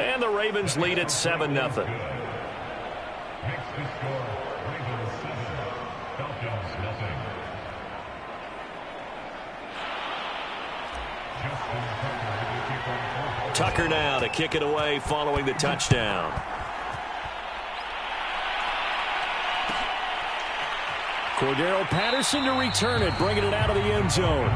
And the Ravens lead at 7-0. Next to score, Ravens 7, Falcons nothing. Tucker now to kick it away following the touchdown. Cordero Patterson to return it, bringing it out of the end zone.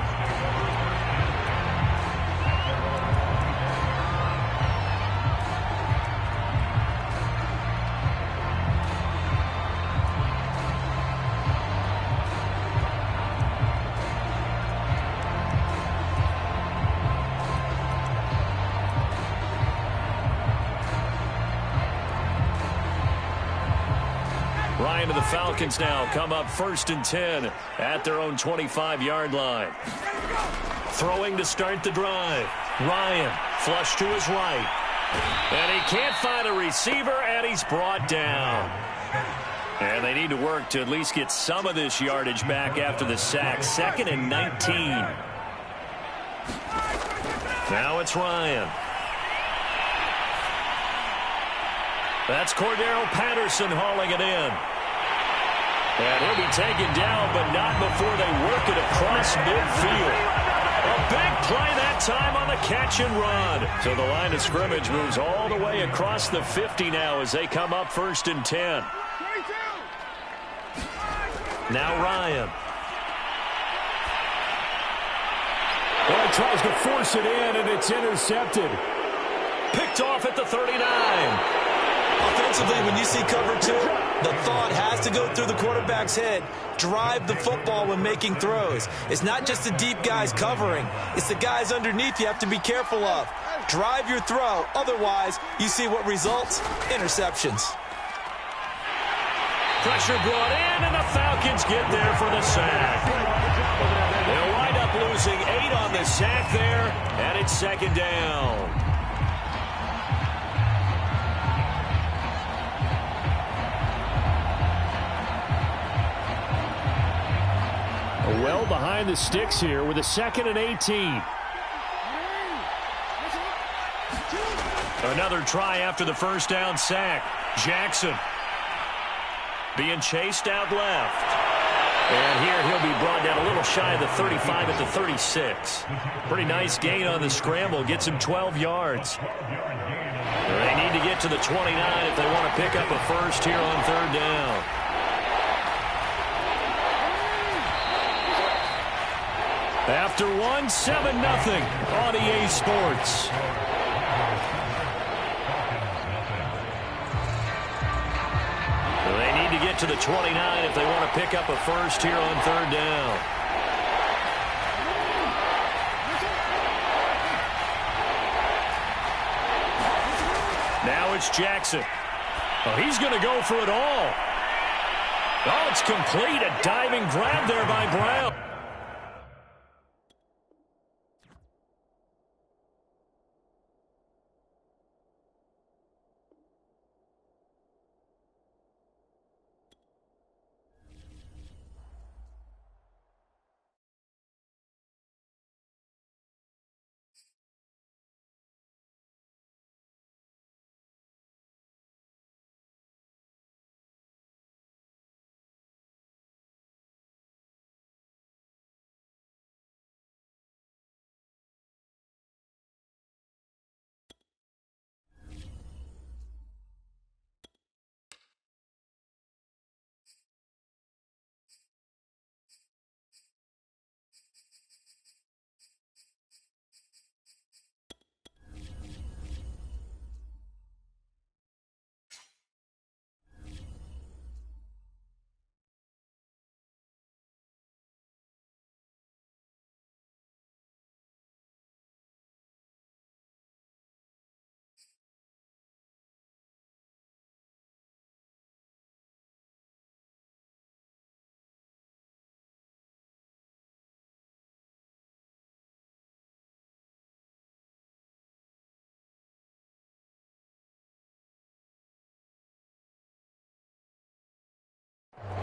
Ryan and the Falcons now come up 1st and 10 at their own 25-yard line. Throwing to start the drive. Ryan flush to his right. And he can't find a receiver, and he's brought down. And they need to work to at least get some of this yardage back after the sack. 2nd and 19. Now it's Ryan. That's Cordero Patterson hauling it in. And he'll be taken down, but not before they work it across midfield. A big play that time on the catch and run. So the line of scrimmage moves all the way across the 50 now as they come up 1st and 10. Now Ryan. Well, he tries to force it in, and it's intercepted. Picked off at the 39. Offensively, when you see cover 2, the thought has to go through the quarterback's head. Drive the football when making throws. It's not just the deep guys covering. It's the guys underneath you have to be careful of. Drive your throw. Otherwise, you see what results? Interceptions. Pressure brought in, and the Falcons get there for the sack. They'll wind up losing 8 on the sack there, and it's 2nd down. Well behind the sticks here with a 2nd and 18. Another try after the first down sack. Jackson being chased out left. And here he'll be brought down a little shy of the 35 at the 36. Pretty nice gain on the scramble. Gets him 12 yards. They need to get to the 29 if they want to pick up a first here on 3rd down. After 1, 7-0 on EA Sports. They need to get to the 29 if they want to pick up a first here on 3rd down. Now it's Jackson. Oh, he's going to go for it all. Oh, it's complete. A diving grab there by Brown.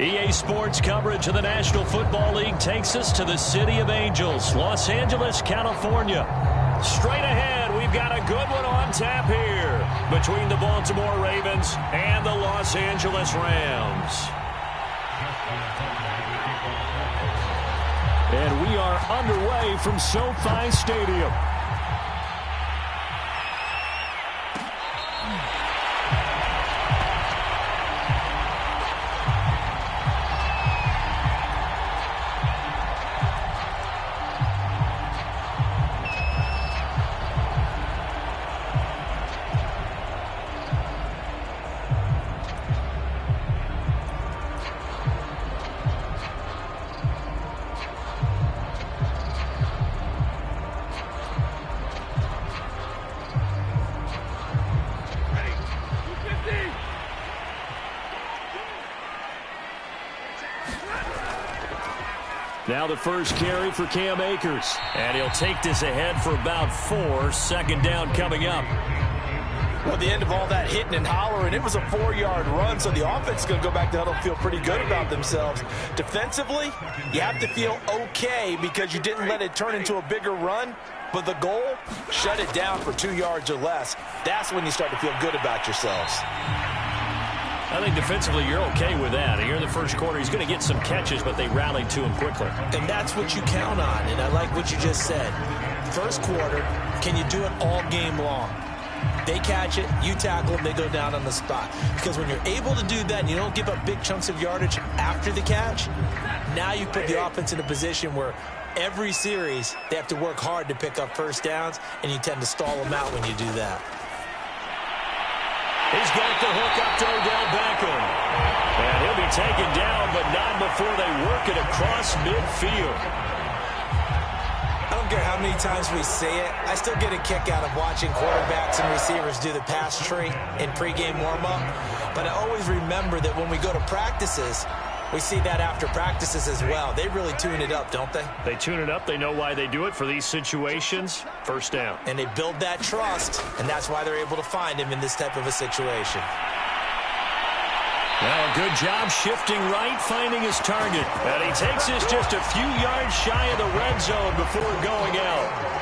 EA Sports coverage of the National Football League takes us to the City of Angels, Los Angeles, California. Straight ahead, we've got a good one on tap here. between the Baltimore Ravens and the Los Angeles Rams. And we are underway from SoFi Stadium. Now the first carry for Cam Akers. And he'll take this ahead for about 4. Second down coming up. Well, at the end of all that hitting and hollering, it was a 4-yard run, so the offense is going to go back to huddle and feel pretty good about themselves. Defensively, you have to feel okay because you didn't let it turn into a bigger run, but the goal, shut it down for 2 yards or less. That's when you start to feel good about yourselves. I think defensively you're okay with that. Here in the first quarter, he's going to get some catches, but they rallied to him quickly. And that's what you count on, and I like what you just said. First quarter, can you do it all game long? They catch it, you tackle them, they go down on the spot. Because when you're able to do that and you don't give up big chunks of yardage after the catch, now you put the offense in a position where every series they have to work hard to pick up first downs, and you tend to stall them out when you do that. He's got the hook up to Odell Beckham. And he'll be taken down, but not before they work it across midfield. I don't care how many times we say it, I still get a kick out of watching quarterbacks and receivers do the pass tree in pregame warm-up. But I always remember that when we go to practices, we see that after practices as well. They really tune it up, don't they? They tune it up. They know why they do it for these situations. First down. And they build that trust, and that's why they're able to find him in this type of a situation. Well, good job shifting right, finding his target. And he takes this just a few yards shy of the red zone before going out.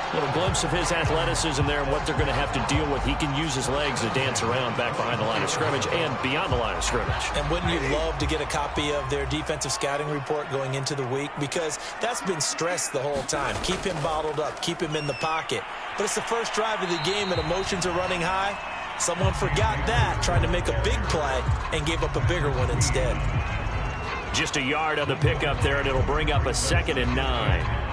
A little glimpse of his athleticism there and what they're going to have to deal with. He can use his legs to dance around back behind the line of scrimmage and beyond the line of scrimmage. And wouldn't you love to get a copy of their defensive scouting report going into the week? Because that's been stressed the whole time. Keep him bottled up. Keep him in the pocket. But it's the first drive of the game and emotions are running high. Someone forgot that, trying to make a big play, and gave up a bigger one instead. Just a yard on the pickup there, and it'll bring up a 2nd and 9.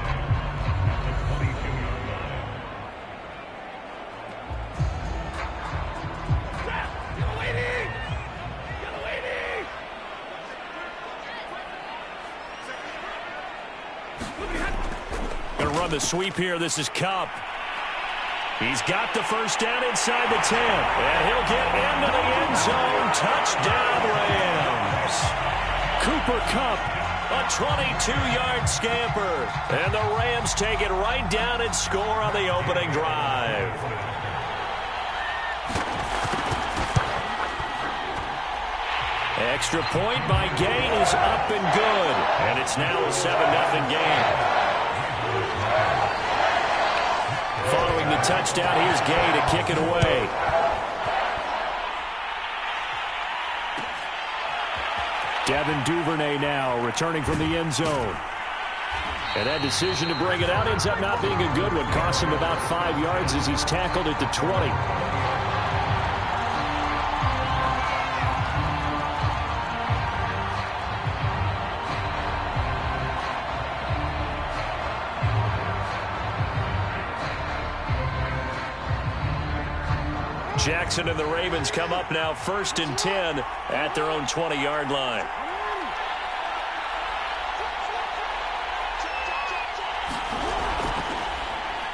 The sweep here. This is Kupp. He's got the first down inside the 10. And he'll get into the end zone. Touchdown, Rams. Cooper Kupp, a 22-yard scamper. And the Rams take it right down and score on the opening drive. Extra point by Gay is up and good. And it's now a 7-0 game. Following the touchdown, here's Gay to kick it away. Devin Duvernay now returning from the end zone. And that decision to bring it out ends up not being a good one. Costs him about 5 yards as he's tackled at the 20. Jackson and the Ravens come up now 1st and 10 at their own 20-yard line.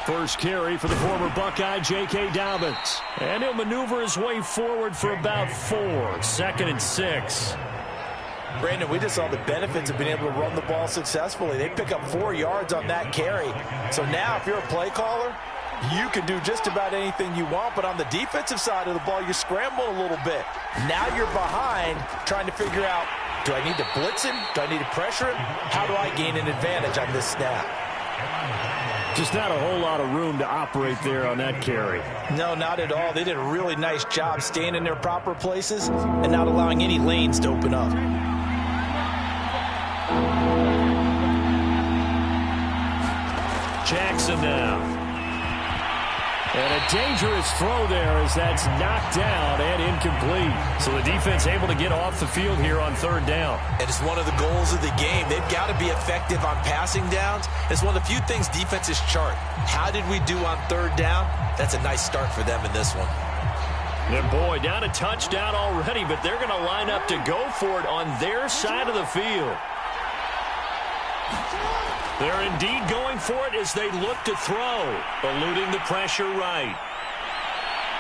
First carry for the former Buckeye, J.K. Dobbins. And he'll maneuver his way forward for about 4. 2nd and 6. Brandon, we just saw the benefits of being able to run the ball successfully. They pick up 4 yards on that carry. So now if you're a play caller, you can do just about anything you want, but on the defensive side of the ball, you scramble a little bit. Now you're behind trying to figure out, do I need to blitz him? Do I need to pressure him? How do I gain an advantage on this snap? Just not a whole lot of room to operate there on that carry. No, not at all. They did a really nice job staying in their proper places and not allowing any lanes to open up. Jackson now. And a dangerous throw there as that's knocked down and incomplete. So the defense able to get off the field here on third down. And it's one of the goals of the game. They've got to be effective on passing downs. It's one of the few things defenses chart. How did we do on third down? That's a nice start for them in this one. And boy, down a touchdown already, but they're going to line up to go for it on their side of the field. They're indeed going for it as they look to throw, eluding the pressure right.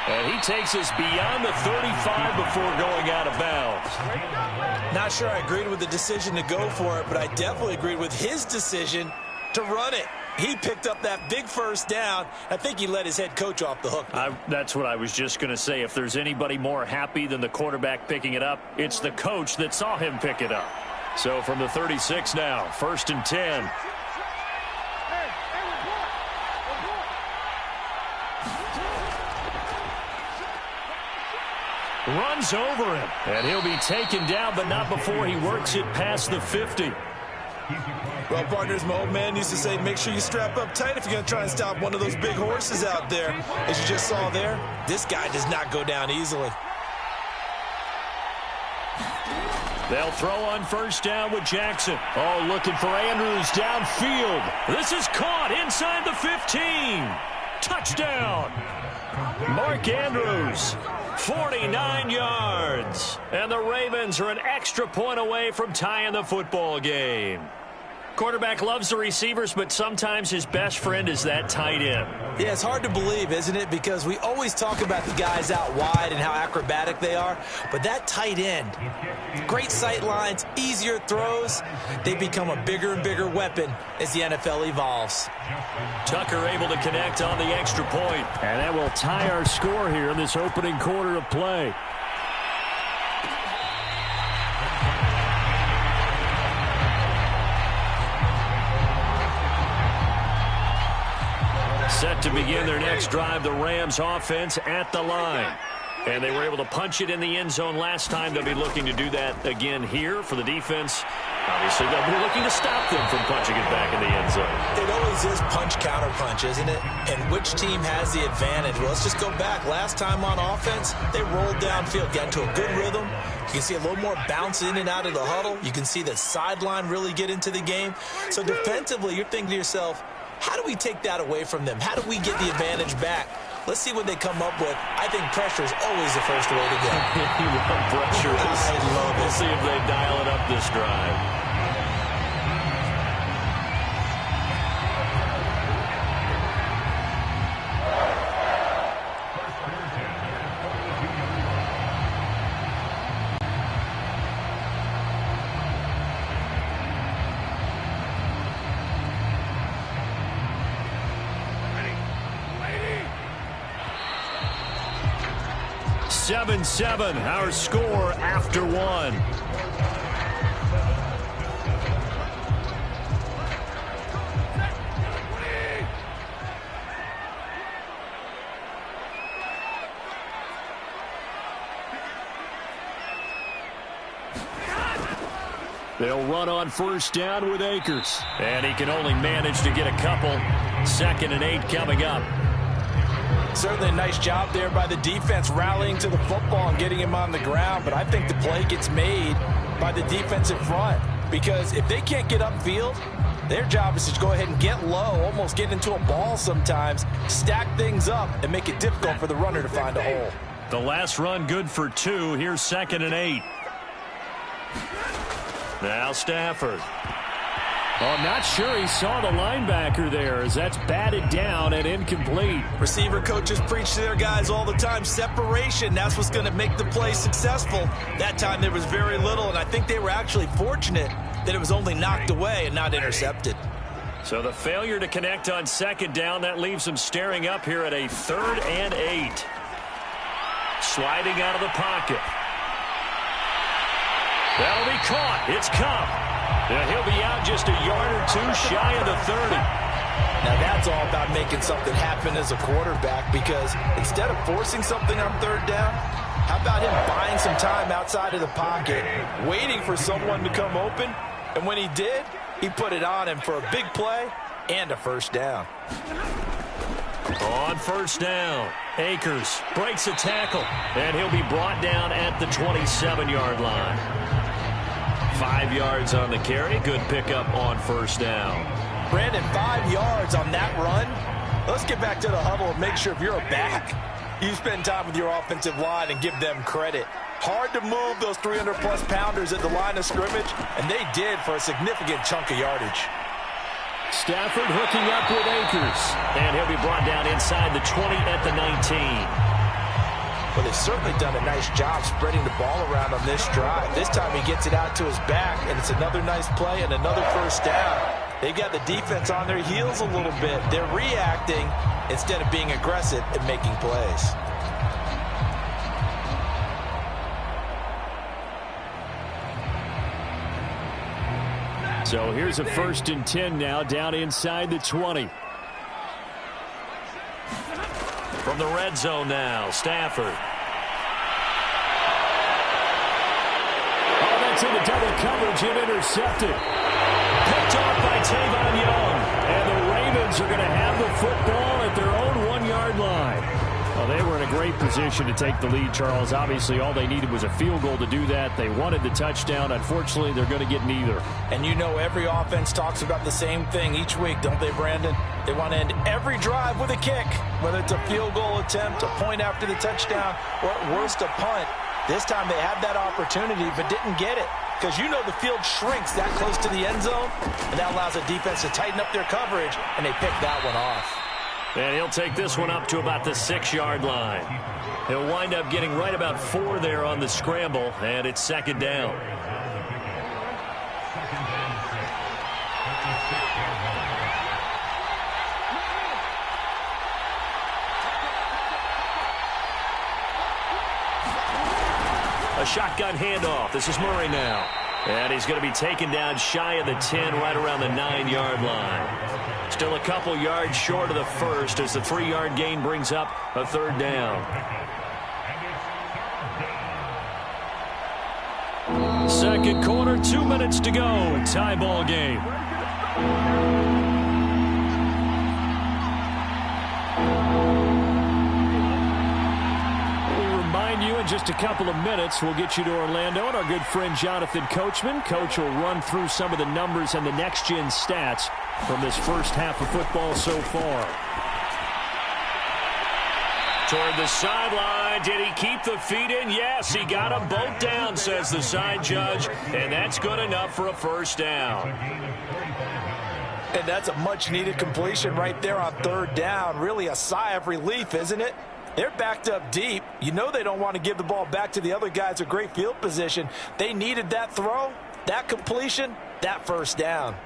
And he takes us beyond the 35 before going out of bounds. Not sure I agreed with the decision to go for it, but I definitely agreed with his decision to run it. He picked up that big first down. I think he let his head coach off the hook. That's what I was just going to say. If there's anybody more happy than the quarterback picking it up, it's the coach that saw him pick it up. So from the 36 now, 1st and 10. Runs over him, and he'll be taken down, but not before he works it past the 50. Well, partners, my old man used to say, make sure you strap up tight if you're going to try and stop one of those big horses out there. As you just saw there, this guy does not go down easily. They'll throw on first down with Jackson. Oh, looking for Andrews downfield. This is caught inside the 15. Touchdown. Mark Andrews, 49 yards. And the Ravens are an extra point away from tying the football game. Quarterback loves the receivers, but sometimes his best friend is that tight end. Yeah, it's hard to believe, isn't it? Because we always talk about the guys out wide and how acrobatic they are. But that tight end, great sight lines, easier throws, they become a bigger and bigger weapon as the NFL evolves. Tucker able to connect on the extra point. And that will tie our score here in this opening quarter of play. Set to begin their next drive, the Rams offense at the line. And they were able to punch it in the end zone last time. They'll be looking to do that again here for the defense. Obviously, they'll be looking to stop them from punching it back in the end zone. It always is punch-counter-punch, isn't it? And which team has the advantage? Well, let's just go back. Last time on offense, they rolled downfield, got into a good rhythm. You can see a little more bounce in and out of the huddle. You can see the sideline really get into the game. So defensively, you're thinking to yourself, how do we take that away from them? How do we get the advantage back? Let's see what they come up with. I think pressure is always the first way to go. You love pressure. I love it. We'll see if they dial it up this drive. Seven, our score after one. They'll run on first down with Akers. And he can only manage to get a couple. 2nd and 8 coming up. Certainly a nice job there by the defense rallying to the football and getting him on the ground. But I think the play gets made by the defensive front. Because if they can't get upfield, their job is to go ahead and get low, almost get into a ball sometimes, stack things up, and make it difficult for the runner to find a hole. The last run good for 2. Here's 2nd and 8. Now Stafford. Oh, not sure he saw the linebacker there as that's batted down and incomplete. Receiver coaches preach to their guys all the time. Separation, that's what's going to make the play successful. That time there was very little, and I think they were actually fortunate that it was only knocked away and not intercepted. So the failure to connect on 2nd down, that leaves them staring up here at a 3rd and 8. Sliding out of the pocket. That'll be caught. It's Cup. And he'll be out just a yard or two shy of the 30. Now that's all about making something happen as a quarterback, because instead of forcing something on third down, how about him buying some time outside of the pocket, waiting for someone to come open, and when he did, he put it on him for a big play and a first down. On first down, Akers breaks a tackle, and he'll be brought down at the 27-yard line. 5 yards on the carry. Good pickup on first down. Brandon, 5 yards on that run. Let's get back to the huddle and make sure if you're a back, you spend time with your offensive line and give them credit. Hard to move those 300-plus pounders at the line of scrimmage, and they did for a significant chunk of yardage. Stafford hooking up with Akers, and he'll be brought down inside the 20 at the 19. But they've certainly done a nice job spreading the ball around on this drive. This time he gets it out to his back, and it's another nice play and another first down. They've got the defense on their heels a little bit. They're reacting instead of being aggressive and making plays. So here's a 1st and 10 now, down inside the 20. From the red zone now, Stafford. Oh, that's into double coverage and intercepted. Picked off by Tavon Young. And the Ravens are going to have the football at their own 1-yard line. Well, they were in a great position to take the lead, Charles. Obviously, all they needed was a field goal to do that. They wanted the touchdown. Unfortunately, they're going to get neither. And you know every offense talks about the same thing each week, don't they, Brandon? They want to end every drive with a kick, whether it's a field goal attempt, a point after the touchdown, or at worst, a punt. This time they had that opportunity but didn't get it, because you know the field shrinks that close to the end zone, and that allows the defense to tighten up their coverage, and they pick that one off. And he'll take this one up to about the 6-yard line. He'll wind up getting right about 4 there on the scramble, and it's 2nd down. A shotgun handoff. This is Murray now. And he's going to be taken down shy of the 10, right around the 9-yard line. Still a couple yards short of the first as the 3-yard gain brings up a 3rd down. 2nd quarter, 2 minutes to go. Tie ball game. You in just a couple of minutes. We'll get you to Orlando and our good friend Jonathan Coachman. Coach will run through some of the numbers and the next-gen stats from this first half of football so far. Toward the sideline. Did he keep the feet in? Yes, he got them both down, says the side judge, and that's good enough for a first down. And that's a much-needed completion right there on 3rd down. Really a sigh of relief, isn't it? They're backed up deep. You know they don't want to give the ball back to the other guys. A great field position. They needed that throw, that completion, that first down.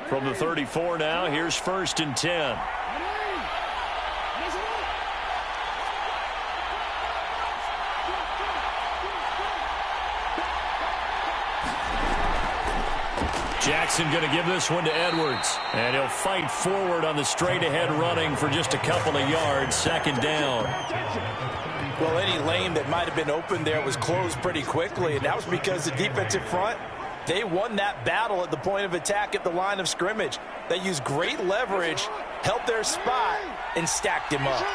From the 34 now, here's 1st and 10. Jackson going to give this one to Edwards. And he'll fight forward on the straight-ahead running for just a couple of yards. 2nd down. Well, any lane that might have been open there was closed pretty quickly, and that was because the defensive front, they won that battle at the point of attack at the line of scrimmage. They used great leverage, held their spot, and stacked him up.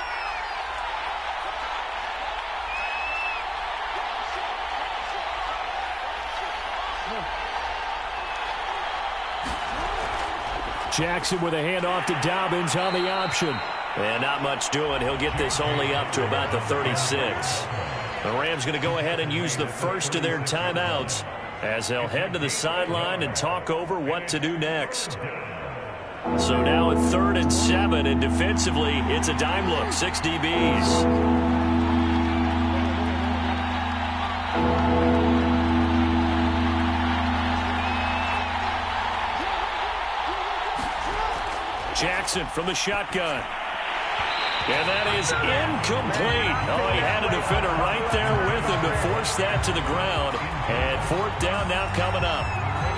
Jackson with a handoff to Dobbins on the option. And not much doing. He'll get this only up to about the 36. The Rams going to go ahead and use the first of their timeouts as they'll head to the sideline and talk over what to do next. So now at 3rd and 7, and defensively, it's a dime look. 6 DBs. Jackson from the shotgun. And that is incomplete. Oh, he had a defender right there with him to force that to the ground. And fourth down now coming up.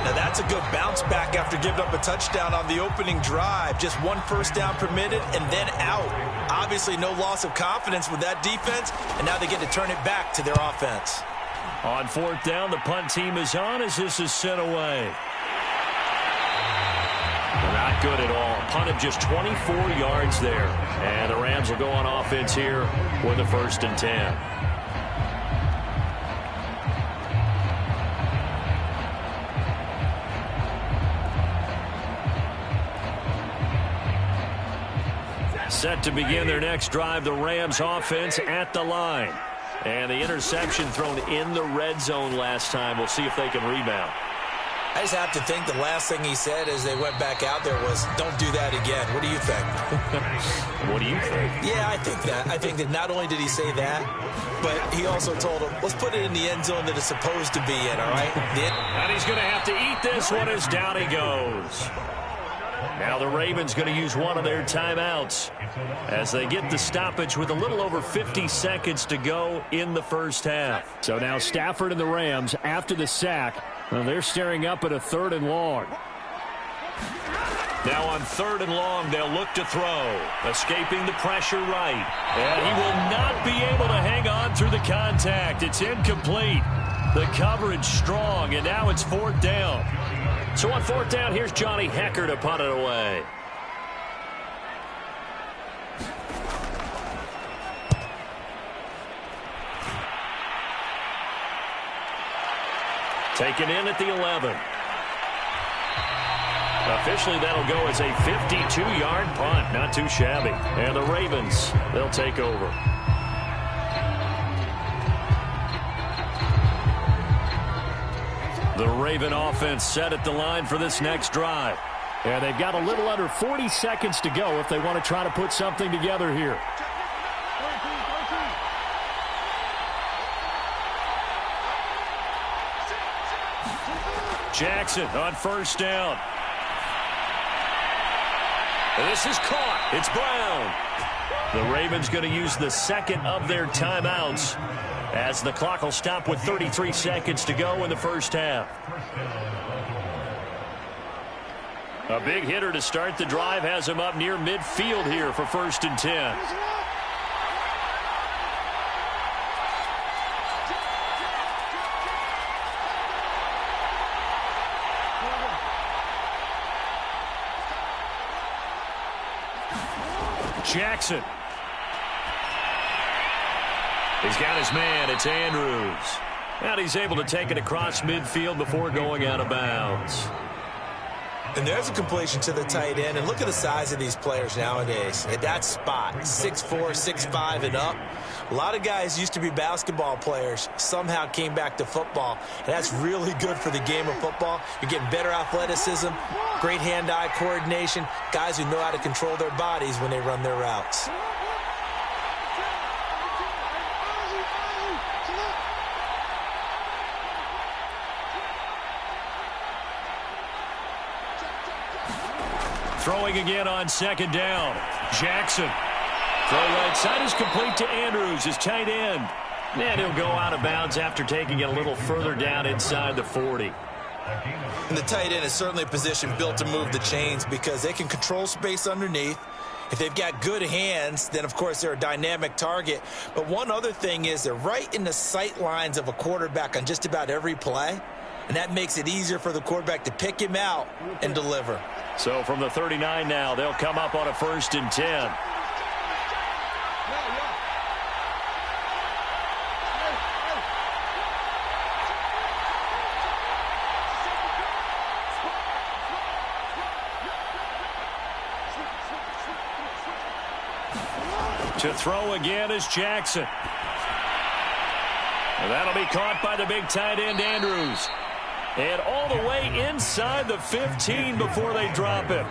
Now that's a good bounce back after giving up a touchdown on the opening drive. Just one first down permitted and then out. Obviously no loss of confidence with that defense, and now they get to turn it back to their offense. On fourth down, the punt team is on as this is sent away. Not good at all. Punt of just 24 yards there. And the Rams will go on offense here with a 1st and 10. Set to begin their next drive, the Rams offense at the line. And the interception thrown in the red zone last time. We'll see if they can rebound. I just have to think the last thing he said as they went back out there was, don't do that again. What do you think? What do you think? Yeah, I think that. I think that not only did he say that, but he also told him, let's put it in the end zone that it's supposed to be in, all right? And he's going to have to eat this one as down he goes. Now the Ravens going to use one of their timeouts as they get the stoppage with a little over 50 seconds to go in the first half. So now Stafford and the Rams, after the sack, they're staring up at a 3rd and long. Now on 3rd and long, they'll look to throw. Escaping the pressure right. And he will not be able to hang on through the contact. It's incomplete. The coverage strong, and now it's 4th down. So on 4th down, here's Johnny Hecker to punt it away. Taken in at the 11. Officially, that'll go as a 52-yard punt. Not too shabby. And the Ravens, they'll take over. The Raven offense set at the line for this next drive. Yeah, they've got a little under 40 seconds to go if they want to try to put something together here. Jackson on 1st down. And this is caught. It's Brown. The Ravens going to use the 2nd of their timeouts as the clock will stop with 33 seconds to go in the first half. A big hitter to start the drive has him up near midfield here for 1st and 10. Jackson. He's got his man. It's Andrews. And he's able to take it across midfield before going out of bounds. And there's a completion to the tight end. And look at the size of these players nowadays. At that spot, 6'4", 6'5", and up. A lot of guys used to be basketball players, somehow came back to football. And that's really good for the game of football. You're getting better athleticism, great hand-eye coordination, guys who know how to control their bodies when they run their routes. Throwing again on 2nd down. Jackson. Throw right side is complete to Andrews, his tight end. And he'll go out of bounds after taking it a little further down inside the 40. And the tight end is certainly a position built to move the chains because they can control space underneath. If they've got good hands, then, of course, they're a dynamic target. But one other thing is they're right in the sight lines of a quarterback on just about every play. And that makes it easier for the quarterback to pick him out and deliver. So from the 39 now, they'll come up on a 1st and 10. To throw again is Jackson. And that'll be caught by the big tight end, Andrews. And all the way inside the 15 before they drop it.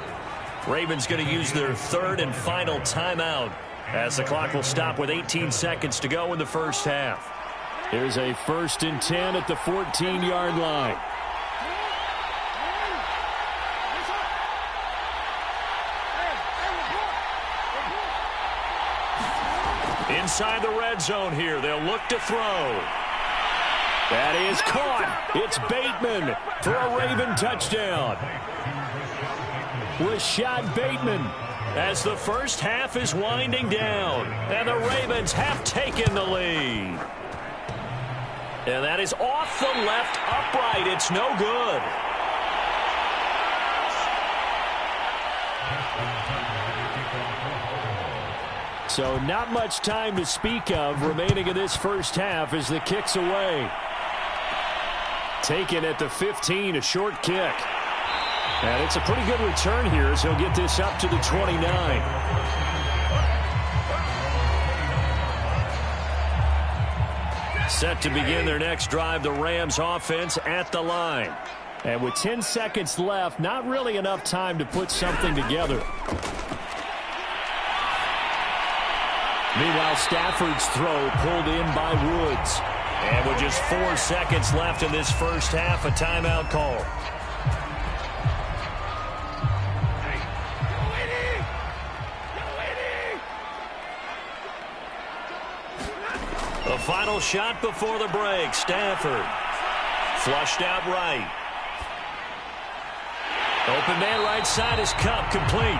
Ravens going to use their 3rd and final timeout as the clock will stop with 18 seconds to go in the first half. Here's a 1st and 10 at the 14-yard line. Inside the red zone here. They'll look to throw. That is caught. It's Bateman for a Raven touchdown. Rashad Bateman. As the first half is winding down, and the Ravens have taken the lead. And that is off the left upright. It's no good. So not much time to speak of remaining in this first half as the kick's away. Taken at the 15, a short kick. And it's a pretty good return here as he'll get this up to the 29. Set to begin their next drive, the Rams offense at the line. And with 10 seconds left, not really enough time to put something together. Meanwhile, Stafford's throw pulled in by Woods. And with just 4 seconds left in this first half, a timeout call. The final shot before the break. Stafford flushed out right. Open man right side is Cup, complete.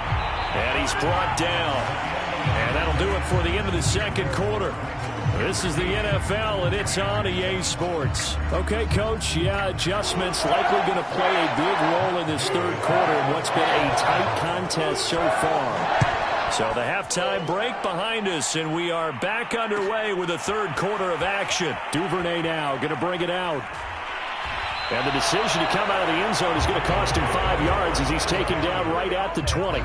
And he's brought down. And that'll do it for the end of the second quarter. This is the NFL, and it's on EA Sports. Okay, Coach, yeah, adjustments likely going to play a big role in this third quarter in what's been a tight contest so far. So the halftime break behind us, and we are back underway with the third quarter of action. Duvernay now going to bring it out. And the decision to come out of the end zone is going to cost him 5 yards as he's taken down right at the 20.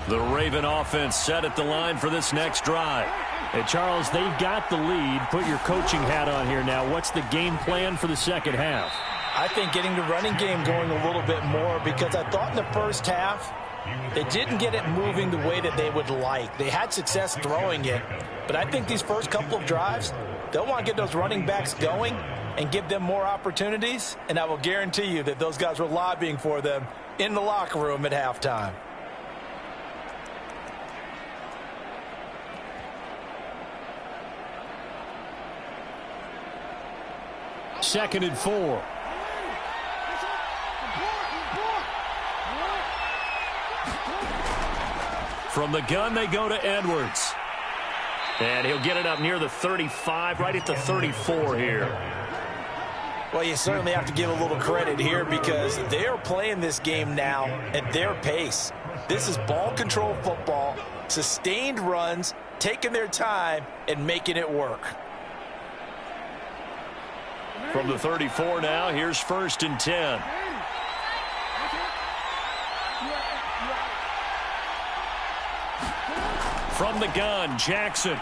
The Raven offense set at the line for this next drive. And Charles, they've got the lead. Put your coaching hat on here now. What's the game plan for the second half? I think getting the running game going a little bit more, because I thought in the first half they didn't get it moving the way that they would like. They had success throwing it, but I think these first couple of drives, they'll want to get those running backs going and give them more opportunities, and I will guarantee you that those guys were lobbying for them in the locker room at halftime. Second and 4. From the gun, they go to Edwards. And he'll get it up near the 35, right at the 34 here. Well, you certainly have to give a little credit here because they are playing this game now at their pace. This is ball control football, sustained runs, taking their time, and making it work. From the 34 now, here's 1st and 10. From the gun, Jackson.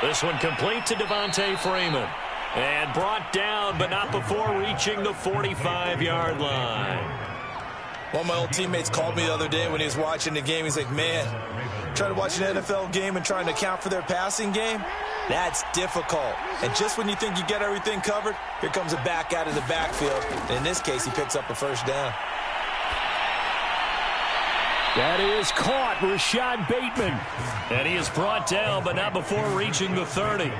This one complete to Devontae Freeman. And brought down, but not before reaching the 45-yard line. One of my old teammates called me the other day when he was watching the game. He's like, man, trying to watch an NFL game and trying to account for their passing game? That's difficult. And just when you think you get everything covered, here comes a back out of the backfield. And in this case, he picks up a first down. That is caught, Rashad Bateman. And he is brought down, but not before reaching the 30.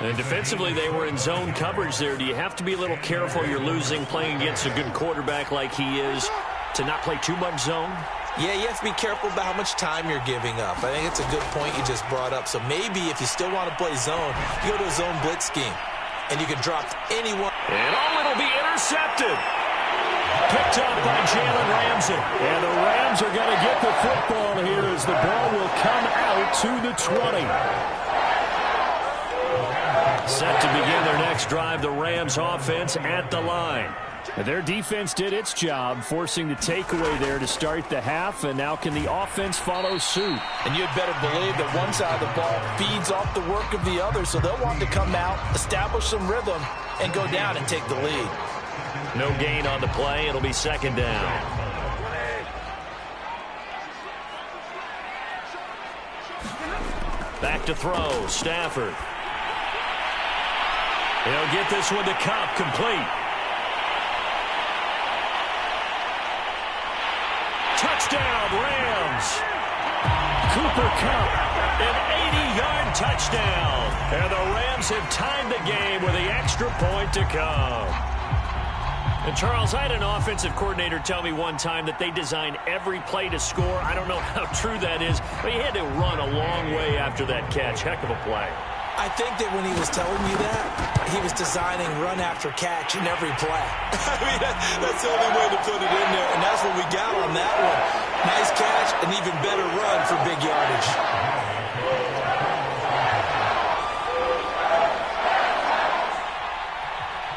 And defensively, they were in zone coverage there. Do you have to be a little careful? You're losing playing against a good quarterback like he is to not play too much zone? Yeah, you have to be careful about how much time you're giving up. I think it's a good point you just brought up. So maybe if you still want to play zone, you go to a zone blitz scheme, and you can drop anyone. And it'll be intercepted. Picked up by Jalen Ramsey. And the Rams are going to get the football here as the ball will come out to the 20. Set to begin their next drive, the Rams offense at the line. Their defense did its job, forcing the takeaway there to start the half, and now can the offense follow suit? And you'd better believe that one side of the ball feeds off the work of the other, so they'll want to come out, establish some rhythm, and go down and take the lead. No gain on the play. It'll be second down. Back to throw, Stafford. He'll get this one to Kupp, complete. Touchdown, Rams. Cooper Kupp, an 80-yard touchdown. And the Rams have tied the game with the extra point to come. And, Charles, I had an offensive coordinator tell me one time that they design every play to score. I don't know how true that is, but he had to run a long way after that catch. Heck of a play. I think that when he was telling you that, he was designing run after catch in every play. I mean, that's the only way to put it in there, and that's what we got on that one. Nice catch, an even better run for big yardage.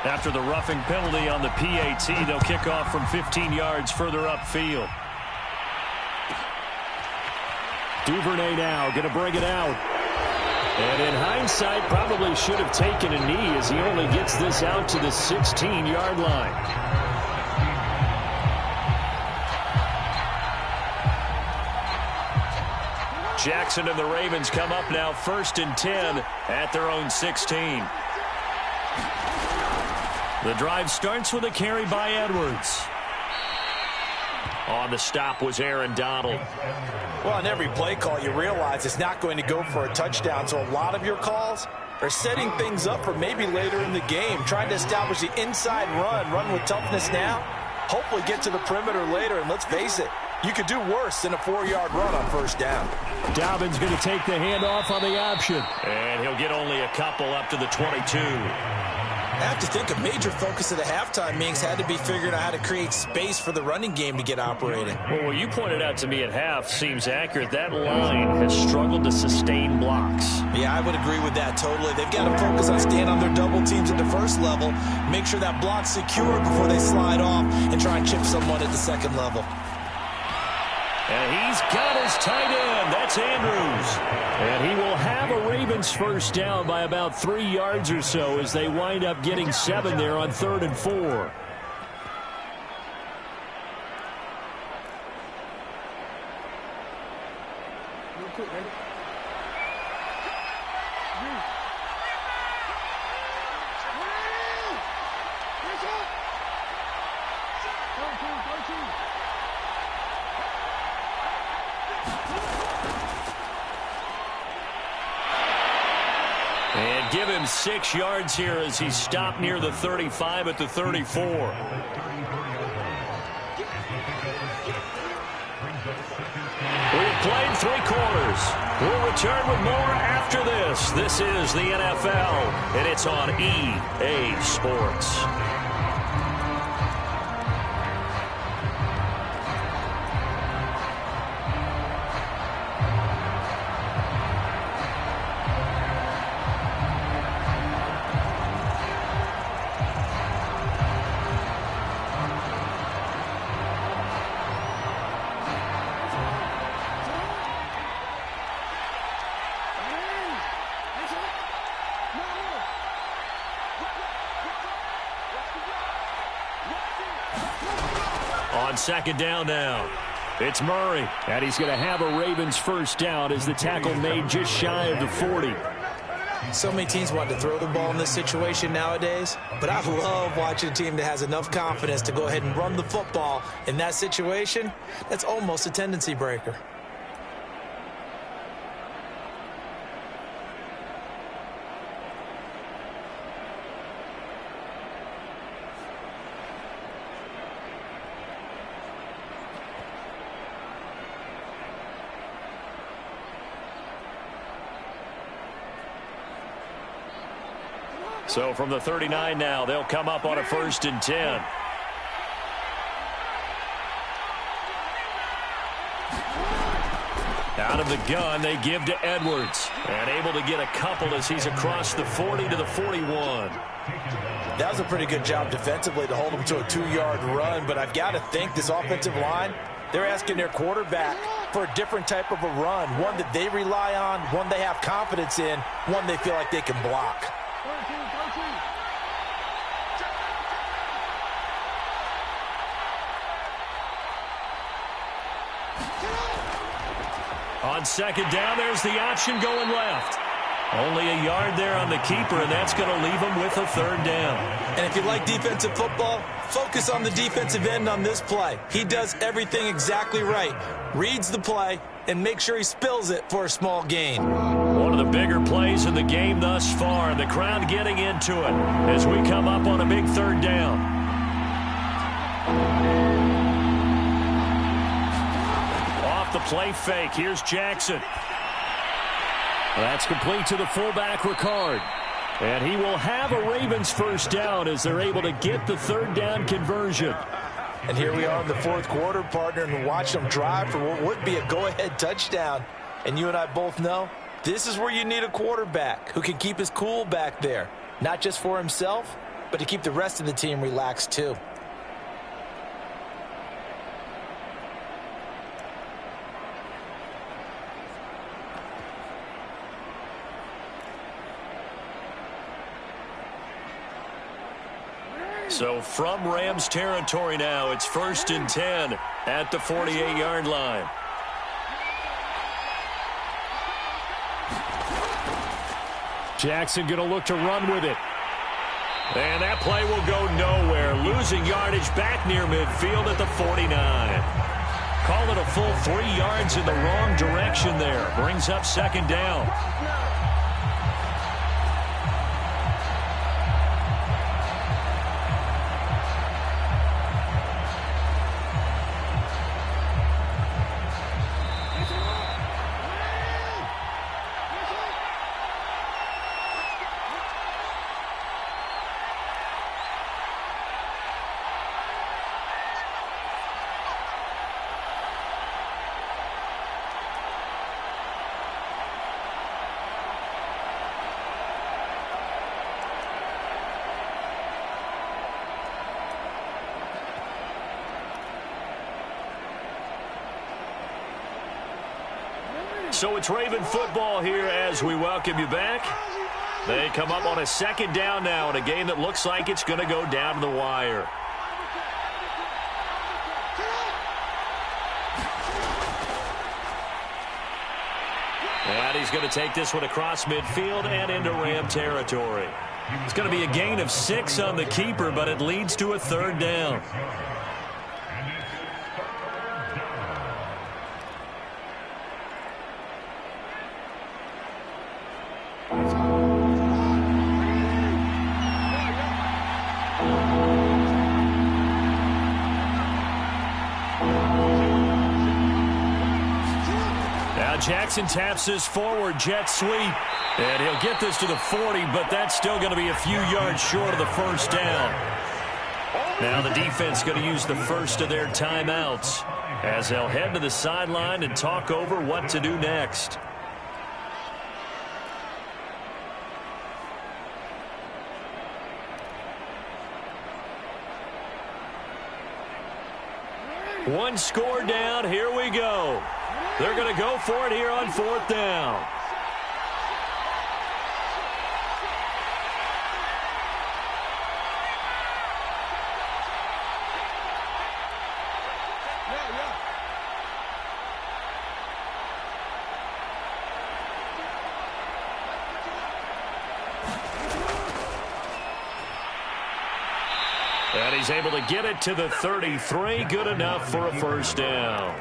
After the roughing penalty on the PAT, they'll kick off from 15 yards further upfield. Duvernay now going to bring it out. And in hindsight, probably should have taken a knee as he only gets this out to the 16-yard line. Jackson and the Ravens come up now 1st and 10 at their own 16. The drive starts with a carry by Edwards. On the stop was Aaron Donald. Well, on every play call, you realize it's not going to go for a touchdown, so a lot of your calls are setting things up for maybe later in the game, trying to establish the inside run with toughness now, hopefully get to the perimeter later, and let's face it, you could do worse than a 4-yard run on first down. Dobbins going to take the handoff on the option. And he'll get only a couple up to the 22. I have to think a major focus of the halftime meetings had to be figuring out how to create space for the running game to get operating. Well, what you pointed out to me at half seems accurate. That line has struggled to sustain blocks. Yeah, I would agree with that totally. They've got to focus on staying on their double teams at the first level, make sure that block's secure before they slide off and try and chip someone at the second level. And he's got his tight end. That's Andrews. And he will have a Ravens first down by about 3 yards or so as they wind up getting 7 there on 3rd and 4. And give him 6 yards here as he stopped near the 35 at the 34. We've played 3 quarters. We'll return with more after this. This is the NFL, and it's on EA Sports. On second down now, it's Murray. And he's going to have a Ravens first down as the tackle made just shy of the 40. So many teams want to throw the ball in this situation nowadays, but I love watching a team that has enough confidence to go ahead and run the football in that situation. That's almost a tendency breaker. So from the 39 now, they'll come up on a 1st and 10. Out of the gun, they give to Edwards. And able to get a couple as he's across the 40 to the 41. That was a pretty good job defensively to hold them to a 2-yard run, but I've got to think this offensive line, they're asking their quarterback for a different type of a run, one that they rely on, one they have confidence in, one they feel like they can block. On second down, there's the option going left. Only a yard there on the keeper, and that's going to leave him with a third down. And if you like defensive football, focus on the defensive end on this play. He does everything exactly right. Reads the play and makes sure he spills it for a small gain. One of the bigger plays in the game thus far, and the crowd getting into it as we come up on a big third down. Off the play fake, here's Jackson. That's complete to the fullback, Ricard. And he will have a Ravens first down as they're able to get the third down conversion. And here we are in the fourth quarter, partner, and watch them drive for what would be a go-ahead touchdown. And you and I both know this is where you need a quarterback who can keep his cool back there, not just for himself, but to keep the rest of the team relaxed too. So from Rams territory now, it's 1st and 10 at the 48-yard line. Jackson going to look to run with it. And that play will go nowhere. Losing yardage back near midfield at the 49. Call it a full 3 yards in the wrong direction there. Brings up second down. So it's Raven football here as we welcome you back. They come up on a second down now in a game that looks like it's going to go down to the wire. And he's going to take this one across midfield and into Ram territory. It's going to be a gain of 6 on the keeper, but it leads to a third down. Jackson taps this forward jet sweep, and he'll get this to the 40, but that's still going to be a few yards short of the first down. Now the defense going to use the first of their timeouts as they'll head to the sideline and talk over what to do next. One score down, here we go. They're going to go for it here on 4th down. And he's able to get it to the 33. Good enough for a first down.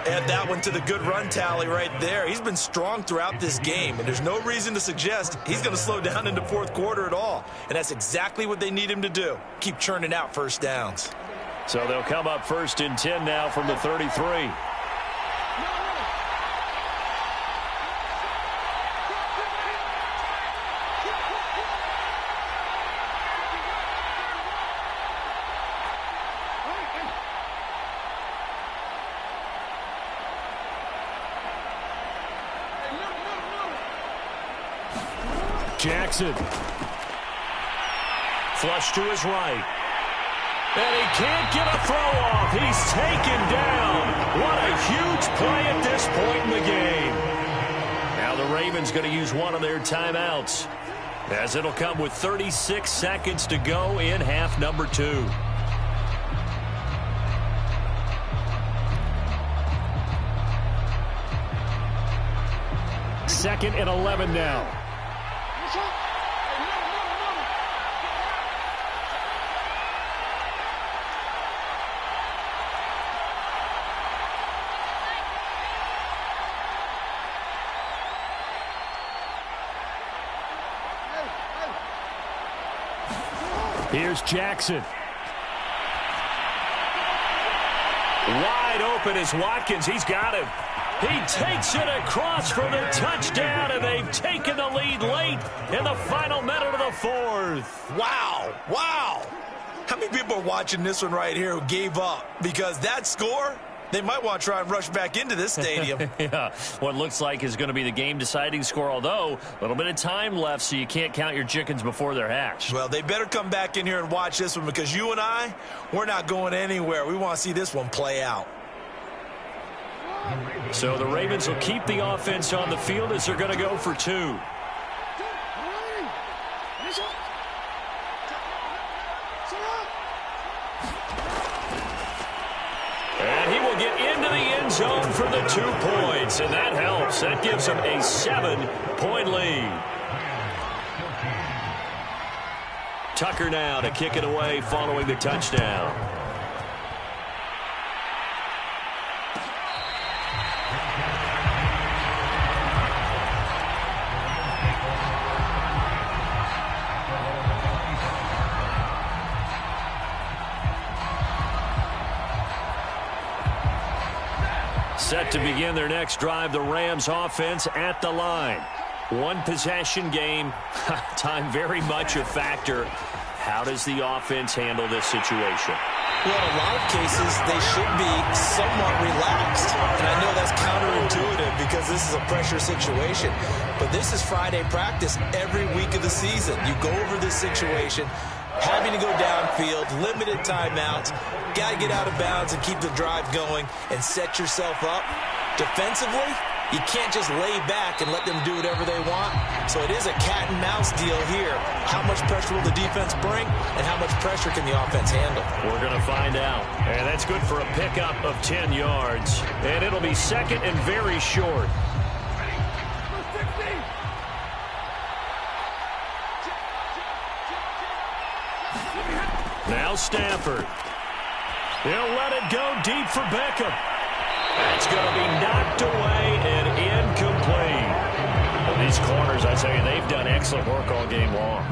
Add that one to the good run tally right there. He's been strong throughout this game, and there's no reason to suggest he's going to slow down into fourth quarter at all. And that's exactly what they need him to do. Keep churning out first downs. So they'll come up 1st and 10 now from the 33. Jackson. Flush to his right. And he can't get a throw off. He's taken down. What a huge play at this point in the game. Now the Ravens going to use one of their timeouts, as it'll come with 36 seconds to go in half number 2. Second and 11 now. Here's Jackson. Wide open is Watkins. He's got him. He takes it across for the touchdown, and they've taken the lead late in the final minute of the fourth. Wow. Wow. How many people are watching this one right here who gave up? Because that score, they might want to try and rush back into this stadium. Yeah, what looks like is going to be the game-deciding score, although a little bit of time left, so you can't count your chickens before they're hatched. Well, they better come back in here and watch this one, because you and I, we're not going anywhere. We want to see this one play out. So the Ravens will keep the offense on the field as they're going to go for 2. And he will get into the end zone for the 2 points, and that helps. That gives him a 7-point lead. Tucker now to kick it away following the touchdown. Set to begin their next drive, the Rams offense at the line. One possession game, time very much a factor. How does the offense handle this situation? Well, in a lot of cases, they should be somewhat relaxed. And I know that's counterintuitive because this is a pressure situation. But this is Friday practice every week of the season. You go over this situation, having to go downfield, limited timeouts, got to get out of bounds and keep the drive going and set yourself up. Defensively, you can't just lay back and let them do whatever they want. So it is a cat and mouse deal here. How much pressure will the defense bring, and how much pressure can the offense handle? We're going to find out. And that's good for a pickup of 10 yards. And it'll be second and very short. Now Stafford. He'll let it go deep for Beckham. That's going to be knocked away and incomplete. Well, these corners, I tell you, they've done excellent work all game long.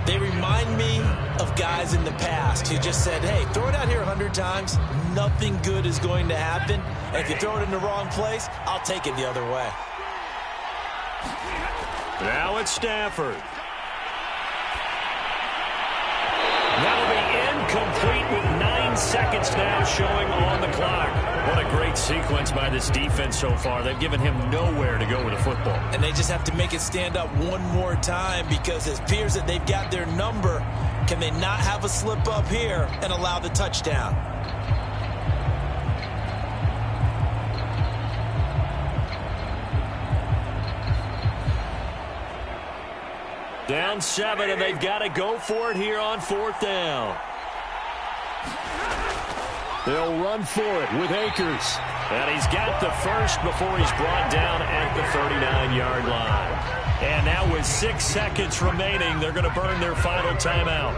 They remind me of guys in the past who just said, hey, throw it out here 100 times. Nothing good is going to happen. And if you throw it in the wrong place, I'll take it the other way. Now it's Stafford. That'll be incomplete with 9 seconds now showing on the clock. What a great sequence by this defense so far. They've given him nowhere to go with the football. And they just have to make it stand up one more time, because it appears that they've got their number. Can they not have a slip up here and allow the touchdown? Down 7, and they've got to go for it here on 4th down. They'll run for it with Akers. And he's got the first before he's brought down at the 39-yard line. And now with 6 seconds remaining, they're going to burn their final timeout.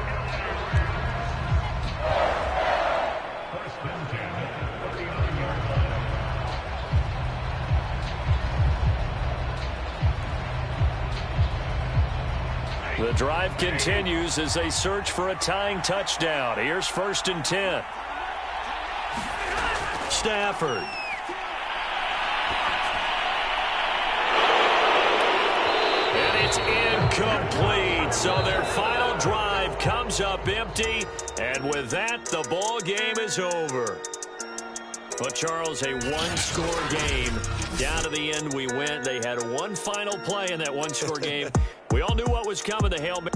The drive continues as they search for a tying touchdown. Here's 1st and 10. Stafford. And it's incomplete. So their final drive comes up empty. And with that, the ball game is over. But, Charles, a one-score game. Down to the end we went. They had one final play in that one-score game. We all knew what was coming. The Hail Mary.